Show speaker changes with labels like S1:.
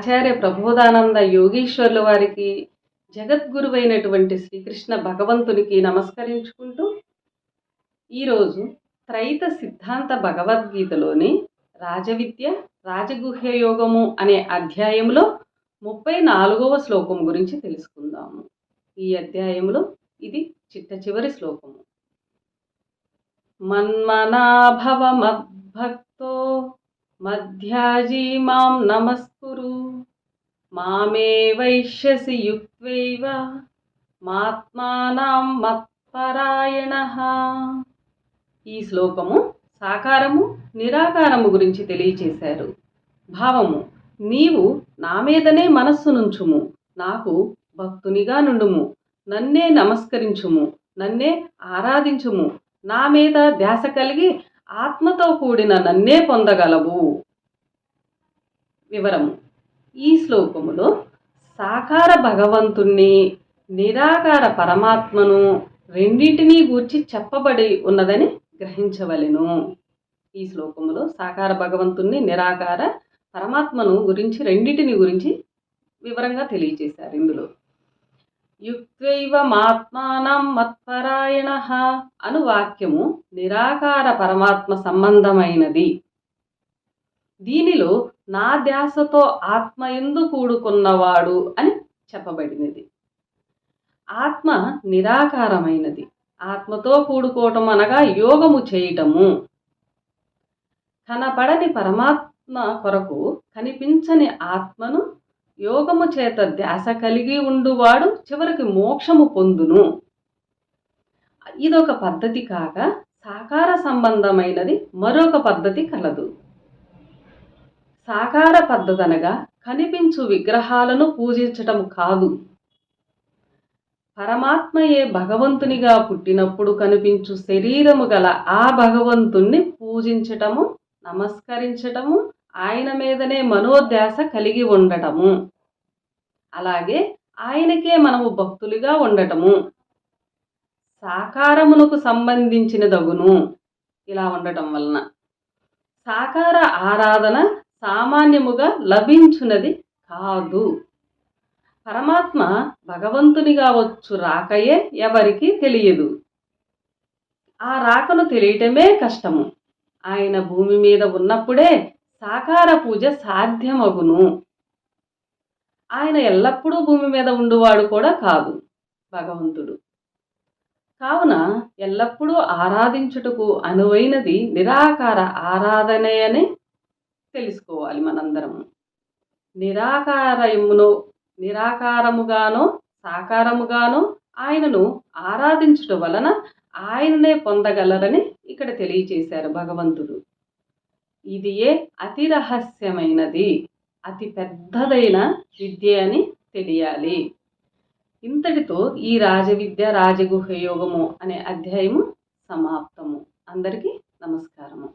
S1: ఆచార్య ప్రబోధానంద యోగీశ్వర్ల వారికి, జగద్గురువైనటువంటి శ్రీకృష్ణ భగవంతునికి నమస్కరించుకుంటూ, ఈరోజు త్రైత సిద్ధాంత భగవద్గీతలోని రాజవిద్య రాజగుహ్య యోగము అనే అధ్యాయంలో 34వ శ్లోకం గురించి తెలుసుకుందాము. ఈ అధ్యాయంలో ఇది చిట్ట చివరి శ్లోకము. మన్మనాభవ మద్భక్తో మధ్యాజీ మాం నమస్కురు మామే వైష్యసి యుక్త్వైవ మాత్మానాం మత్పరాయణః. ఈ శ్లోకము సాకారము నిరాకారము గురించి తెలియచేశారు. భావము: నీవు నా మీదనే మనస్సు నుంచుము, నాకు భక్తునిగా నుండుము, నన్నే నమస్కరించుము, నన్నే ఆరాధించుము, నా మీద ధ్యాస కలిగి ఆత్మతో కూడిన నన్నే పొందగలవు. వివరము: ఈ శ్లోకములో సాకార భగవంతుణ్ణి, నిరాకార పరమాత్మను రెండింటినీ గూర్చి చెప్పబడి ఉన్నదని గ్రహించవలెను. ఈ శ్లోకములో సాకార భగవంతుణ్ణి, నిరాకార పరమాత్మను గురించి రెండింటిని గురించి వివరంగా తెలియచేశారు. ఇందులో యుక్త్వైవ మాత్మానం మత్పరాయణః అను వాక్యము నిరాకార పరమాత్మ సంబంధమైనది. దీనిలో నా ధ్యాసతో ఆత్మ యందు కూడుకున్నవాడు అని చెప్పబడినది. ఆత్మ నిరాకారమైనది. ఆత్మతో కూడుకోవటం అనగా యోగము చేయటము. కనపడని పరమాత్మ కొరకు కనిపించని ఆత్మను యోగము చేత ధ్యాస కలిగి ఉండువాడు చివరికి మోక్షము పొందును. ఇదొక పద్ధతి కాగా సాకార సంబంధమైనది మరొక పద్ధతి కలదు. సాకార పద్ధతి అనగా కనిపించు విగ్రహాలను పూజించటం కాదు. పరమాత్మయే భగవంతునిగా పుట్టినప్పుడు కనిపించు శరీరము గల ఆ భగవంతుణ్ణి పూజించటము, నమస్కరించటము, ఆయన మీదనే మనోధ్యాస కలిగి ఉండటము. అలాగే ఆయనకే మనము భక్తులుగా ఉండటము సాకారమునకు సంబంధించినదగును. ఇలా ఉండటం వలన సాకార ఆరాధన సామాన్యముగా లభించున్నది కాదు. పరమాత్మ భగవంతునిగా వచ్చు రాకయే ఎవరికీ తెలియదు. ఆ రాకను తెలియటమే కష్టము. ఆయన భూమి మీద ఉన్నప్పుడే సాకార పూజ సాధ్యమగును. ఆయన ఎల్లప్పుడూ భూమి మీద ఉండువాడు కూడా కాదు భగవంతుడు. కావున ఎల్లప్పుడూ ఆరాధించుటకు అనువైనది నిరాకార ఆరాధనే అని తెలుసుకోవాలి మనందరము. నిరాకారముగానో సాకారముగానో ఆయనను ఆరాధించుట వలన ఆయననే పొందగలరని ఇక్కడ తెలియచేశారు భగవంతుడు. ఇదియే అతి రహస్యమైనది, అతి పెద్దదైన విద్య అని తెలియాలి. ఇంతటితో ఈ రాజవిద్య రాజగుహ్య యోగము అనే అధ్యాయము సమాప్తము. అందరికీ నమస్కారము.